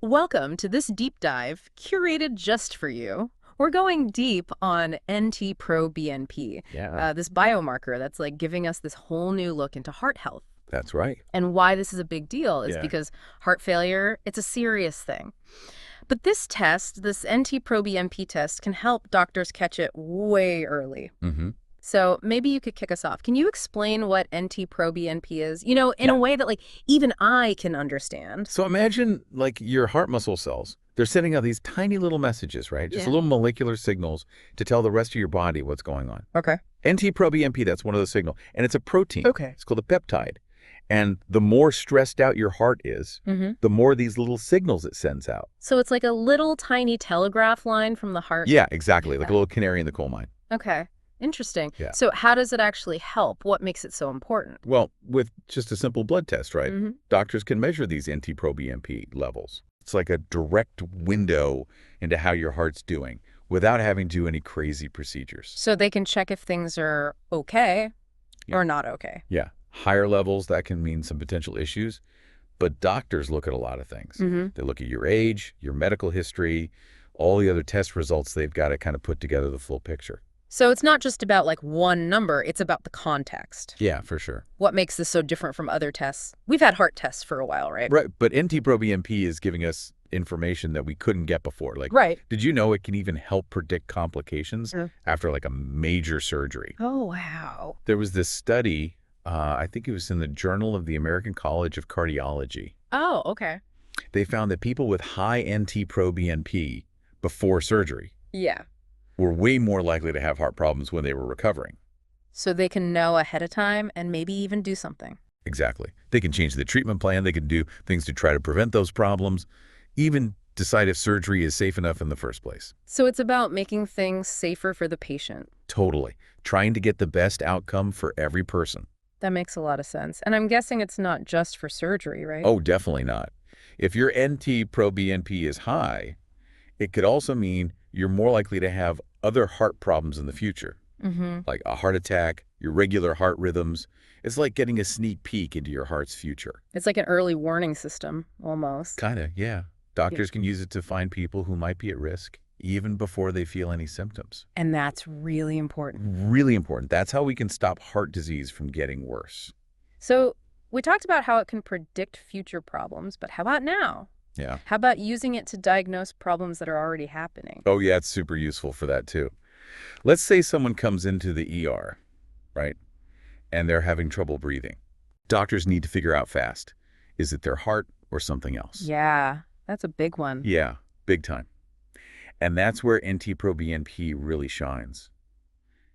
Welcome to this deep dive curated just for you. We're going deep on NT-proBNP, Yeah, this biomarker that's like giving us this whole new look into heart health. that's right. And why this is a big deal is Yeah. because heart failure, it's a serious thing. But this test, this NT-proBNP test, can help doctors catch it way early. hmm So maybe you could kick us off. Can you explain what NT-proBNP is? In Yeah. a way that like even I can understand. So imagine like your heart muscle cells. They're sending out these tiny little messages, right? Just Yeah. little molecular signals to tell the rest of your body what's going on. Okay. NT-proBNP, that's one of those signals. And it's a protein. Okay. It's called a peptide. And the more stressed out your heart is, Mm-hmm. the more these little signals it sends out. So it's like a little tiny telegraph line from the heart. Yeah, exactly. Like a Yeah. little canary in the coal mine. Okay. Interesting. Yeah. So how does it actually help? What makes it so important? Well, with just a simple blood test, right? Hmm. Doctors can measure these NT-proBNP levels. It's like a direct window into how your heart's doing without having to do any crazy procedures. So they can check if things are okay Yeah. or not okay. Yeah, higher levels, that can mean some potential issues, but doctors look at a lot of things. Hmm. They look at your age, your medical history, all the other test results. They've got to kind of put together the full picture. So it's not just about like one number, it's about the context. Yeah, for sure. What makes this so different from other tests? We've had heart tests for a while, right? Right, but NT-proBNP is giving us information that we couldn't get before. Like, Right. did you know it can even help predict complications Mm. after like a major surgery? Oh, wow. There was this study, I think it was in the Journal of the American College of Cardiology. Oh, okay. They found that people with high NT-proBNP before surgery Yeah. were way more likely to have heart problems when they were recovering. So they can know ahead of time and maybe even do something. Exactly. They can change the treatment plan. They can do things to try to prevent those problems, even decide if surgery is safe enough in the first place. So it's about making things safer for the patient. Totally. Trying to get the best outcome for every person. That makes a lot of sense. And I'm guessing it's not just for surgery, right? Oh, definitely not. If your NT-proBNP is high, it could also mean you're more likely to have other heart problems in the future, Mm-hmm. like a heart attack, irregular heart rhythms. It's like getting a sneak peek into your heart's future. It's like an early warning system, almost. Kind of, yeah. Doctors can use it to find people who might be at risk even before they feel any symptoms. And that's really important. Really important. That's how we can stop heart disease from getting worse. So we talked about how it can predict future problems, but how about now? Yeah. How about using it to diagnose problems that are already happening? Oh, yeah, it's super useful for that too. Let's say someone comes into the ER, right? And they're having trouble breathing. Doctors need to figure out fast. Is it their heart or something else? Yeah, that's a big one. Yeah, big time. And that's where NT-proBNP really shines.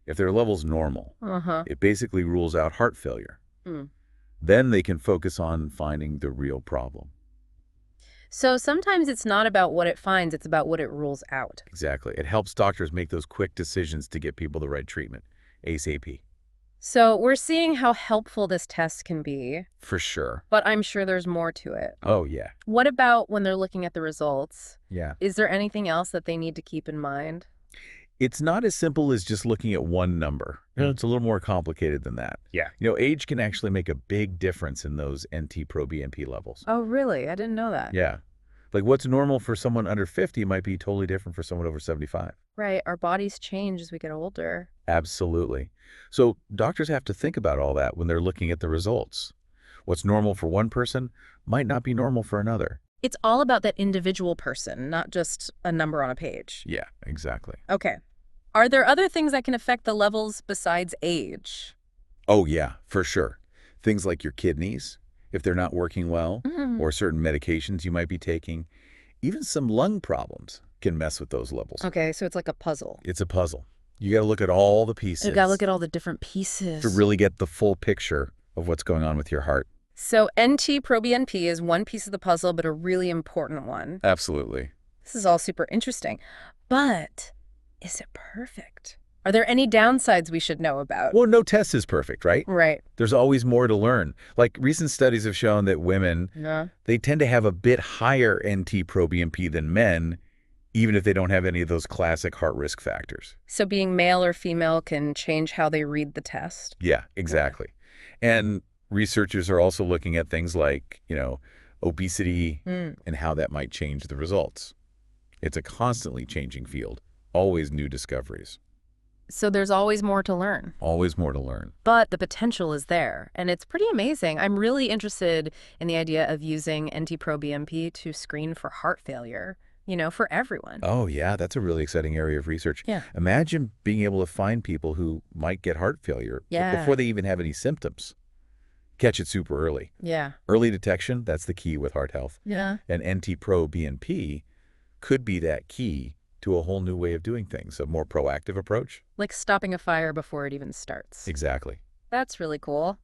If their level's normal, Uh-huh. it basically rules out heart failure. Mm. Then they can focus on finding the real problem. So sometimes it's not about what it finds, it's about what it rules out. Exactly. It helps doctors make those quick decisions to get people the right treatment, ASAP. So we're seeing how helpful this test can be, For sure. but I'm sure there's more to it. Oh, yeah. What about when they're looking at the results? Yeah. Is there anything else that they need to keep in mind? It's not as simple as just looking at one number. It's a little more complicated than that. Yeah. Age can actually make a big difference in those NT-proBNP levels. Oh, really? I didn't know that. Yeah. Like what's normal for someone under 50 might be totally different for someone over 75. Right. Our bodies change as we get older. Absolutely. So doctors have to think about all that when they're looking at the results. What's normal for one person might not be normal for another. It's all about that individual person, not just a number on a page. Yeah, exactly. Okay. Are there other things that can affect the levels besides age? Oh, yeah, for sure. Things like your kidneys, if they're not working well, Mm. or certain medications you might be taking. Even some lung problems can mess with those levels. Okay, so it's like a puzzle. It's a puzzle. You got to look at all the pieces You gotta look at all the different pieces. to really get the full picture of what's going on with your heart. So NT-proBNP is one piece of the puzzle, but a really important one. Absolutely. This is all super interesting. But is it perfect? Are there any downsides we should know about? Well, no test is perfect, right? Right. There's always more to learn. Like recent studies have shown that women, Yeah. they tend to have a bit higher NT-proBNP than men, even if they don't have any of those classic heart risk factors. So being male or female can change how they read the test? Yeah, exactly. And researchers are also looking at things like, obesity, Mm. and how that might change the results. It's a constantly changing field, always new discoveries, So there's always more to learn. always more to learn. But the potential is there, and it's pretty amazing. I'm really interested in the idea of using NT-proBNP to screen for heart failure, for everyone. Oh, yeah, that's a really exciting area of research. Yeah. Imagine being able to find people who might get heart failure Yeah. before they even have any symptoms. Catch it super early. Yeah. Early detection, that's the key with heart health. Yeah. And NT-proBNP could be that key to a whole new way of doing things, a more proactive approach. Like stopping a fire before it even starts. Exactly. That's really cool.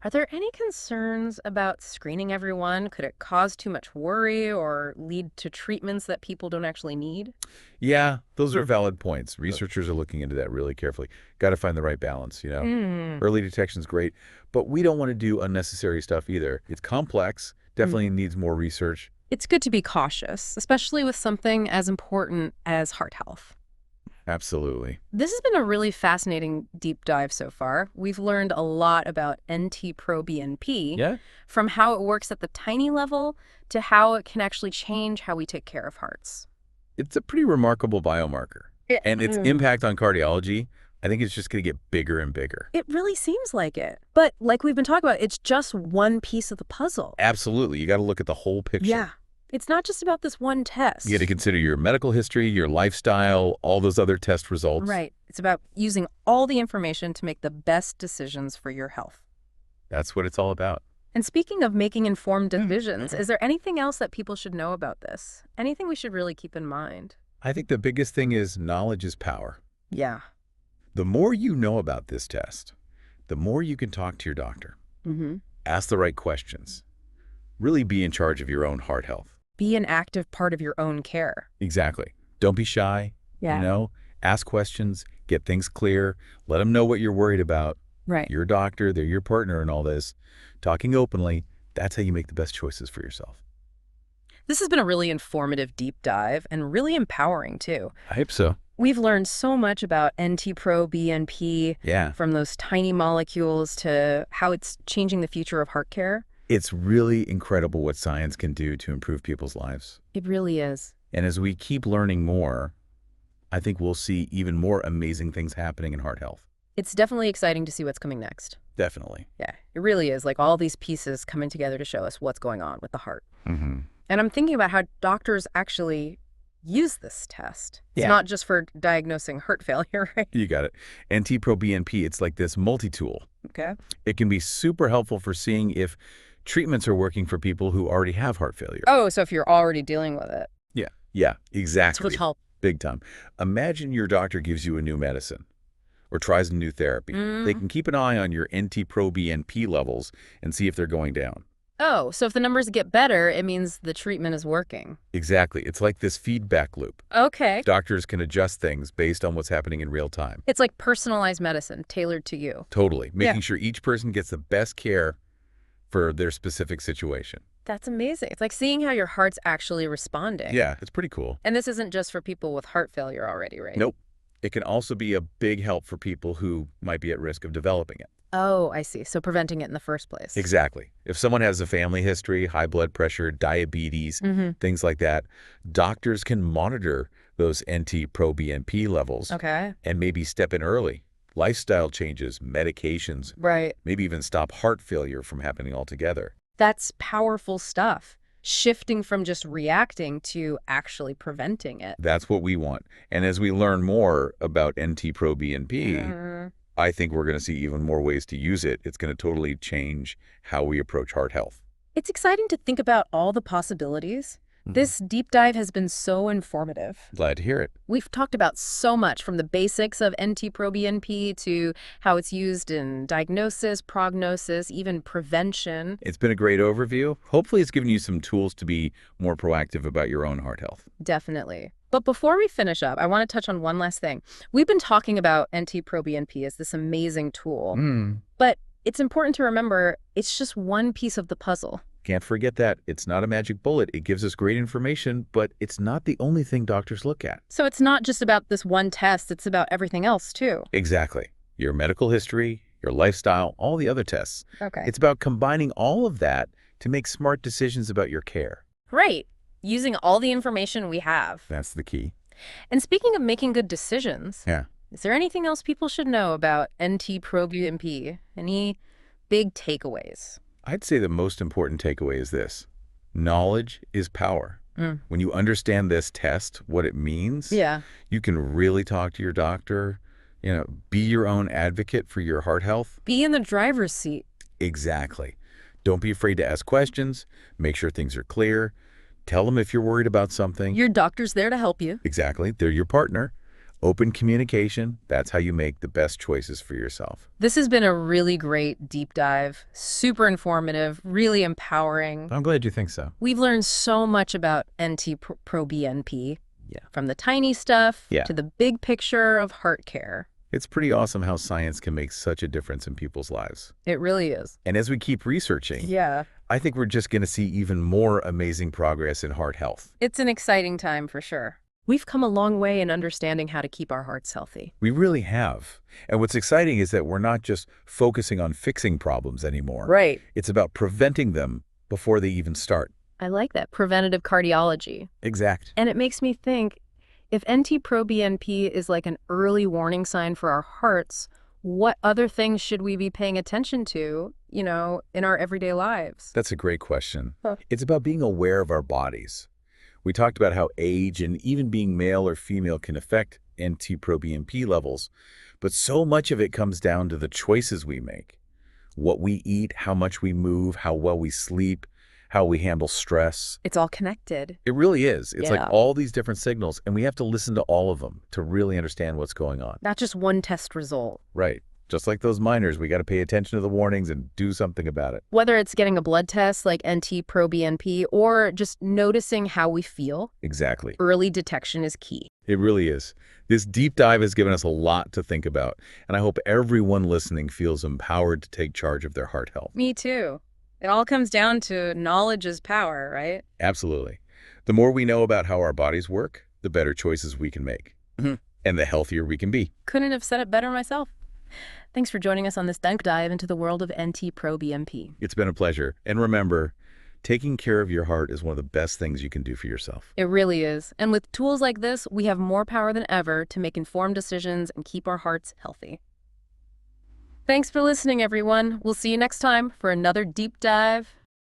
Are there any concerns about screening everyone? Could it cause too much worry or lead to treatments that people don't actually need? Yeah, those are valid points. Researchers are looking into that really carefully. Got to find the right balance, Mm. Early detection is great, but we don't want to do unnecessary stuff either. It's complex, definitely needs more research. It's good to be cautious, especially with something as important as heart health. Absolutely. This has been a really fascinating deep dive so far. We've learned a lot about NT-proBNP, Yeah? from how it works at the tiny level to how it can actually change how we take care of hearts. It's a pretty remarkable biomarker. And its impact on cardiology, I think it's just going to get bigger and bigger. It really seems like it. But like we've been talking about, it's just one piece of the puzzle. Absolutely. You got to look at the whole picture. Yeah. It's not just about this one test. You got to consider your medical history, your lifestyle, all those other test results. Right. It's about using all the information to make the best decisions for your health. That's what it's all about. And speaking of making informed decisions, is there anything else that people should know about this? Anything we should really keep in mind? I think the biggest thing is knowledge is power. Yeah. The more you know about this test, the more you can talk to your doctor. Mm-hmm. Ask the right questions. Really be in charge of your own heart health. Be an active part of your own care. Exactly. Don't be shy. Yeah. Ask questions, get things clear, let them know what you're worried about. Right. Your doctor, they're your partner in all this. Talking openly, that's how you make the best choices for yourself. This has been a really informative deep dive and really empowering, too. I hope so. We've learned so much about NT-proBNP, Yeah. from those tiny molecules to how it's changing the future of heart care. It's really incredible what science can do to improve people's lives. It really is. And as we keep learning more, I think we'll see even more amazing things happening in heart health. It's definitely exciting to see what's coming next. Definitely. Yeah, it really is, like all these pieces coming together to show us what's going on with the heart. Mm-hmm. And I'm thinking about how doctors actually use this test. It's Yeah. not just for diagnosing heart failure, right? You got it. NT-proBNP, it's like this multi-tool. Okay. It can be super helpful for seeing if treatments are working for people who already have heart failure. Oh, so if you're already dealing with it. Yeah, exactly. Which help. Big time. Imagine your doctor gives you a new medicine or tries a new therapy. They can keep an eye on your NT-proBNP levels and see if they're going down. Oh, so if the numbers get better, it means the treatment is working. Exactly. It's like this feedback loop. Okay. Doctors can adjust things based on what's happening in real time. It's like personalized medicine tailored to you. Totally. Yeah. Making sure each person gets the best care for their specific situation. That's amazing. It's like seeing how your heart's actually responding. Yeah, it's pretty cool. And this isn't just for people with heart failure already, right? Nope. It can also be a big help for people who might be at risk of developing it. Oh, I see. So preventing it in the first place. Exactly. If someone has a family history, high blood pressure, diabetes, Mm-hmm. things like that, doctors can monitor those NT-proBNP levels Okay. and maybe step in early. Lifestyle changes, medications, Right. maybe even stop heart failure from happening altogether. That's powerful stuff. Shifting from just reacting to actually preventing it. That's what we want. And as we learn more about NT-proBNP, I think we're going to see even more ways to use it. It's going to totally change how we approach heart health. It's exciting to think about all the possibilities. This deep dive has been so informative. Glad to hear it. We've talked about so much, from the basics of NT-proBNP to how it's used in diagnosis, prognosis, even prevention. It's been a great overview. Hopefully it's given you some tools to be more proactive about your own heart health. Definitely. But before we finish up, I want to touch on one last thing. We've been talking about NT-proBNP as this amazing tool, but it's important to remember it's just one piece of the puzzle. Can't forget that. It's not a magic bullet. It gives us great information, but it's not the only thing doctors look at. So it's not just about this one test, it's about everything else too. Exactly. Your medical history, your lifestyle, all the other tests. Okay. It's about combining all of that to make smart decisions about your care. Right. Using all the information we have. That's the key. And speaking of making good decisions, Yeah. is there anything else people should know about NT-proBNP? Any big takeaways? I'd say the most important takeaway is this. Knowledge is power. When you understand this test, what it means, Yeah. you can really talk to your doctor, be your own advocate for your heart health. Be in the driver's seat. Exactly. Don't be afraid to ask questions. Make sure things are clear. Tell them if you're worried about something. Your doctor's there to help you. Exactly. They're your partner. Open communication. That's how you make the best choices for yourself. This has been a really great deep dive, super informative, really empowering. I'm glad you think so. We've learned so much about NT-proBNP, from the tiny stuff to the big picture of heart care. It's pretty awesome how science can make such a difference in people's lives. It really is. And as we keep researching, Yeah. I think we're just going to see even more amazing progress in heart health. It's an exciting time for sure. We've come a long way in understanding how to keep our hearts healthy. We really have. And what's exciting is that we're not just focusing on fixing problems anymore. Right. It's about preventing them before they even start. I like that. Preventative cardiology. Exact. And it makes me think, if NT-proBNP is like an early warning sign for our hearts, what other things should we be paying attention to, in our everyday lives? That's a great question. It's about being aware of our bodies. We talked about how age and even being male or female can affect NT-proBNP levels, but so much of it comes down to the choices we make. What we eat, how much we move, how well we sleep, how we handle stress. It's all connected. It really is. It's Yeah. like all these different signals, and we have to listen to all of them to really understand what's going on. Not just one test result. Right. Just like those miners, we got to pay attention to the warnings and do something about it. Whether it's getting a blood test like NT-proBNP or just noticing how we feel, Exactly. early detection is key. It really is. This deep dive has given us a lot to think about, and I hope everyone listening feels empowered to take charge of their heart health. Me too. It all comes down to knowledge is power, right? Absolutely. The more we know about how our bodies work, the better choices we can make. And the healthier we can be. Couldn't have said it better myself. Thanks for joining us on this deep dive into the world of NT-proBNP. It's been a pleasure. And remember, taking care of your heart is one of the best things you can do for yourself. It really is. And with tools like this, we have more power than ever to make informed decisions and keep our hearts healthy. Thanks for listening, everyone. We'll see you next time for another deep dive.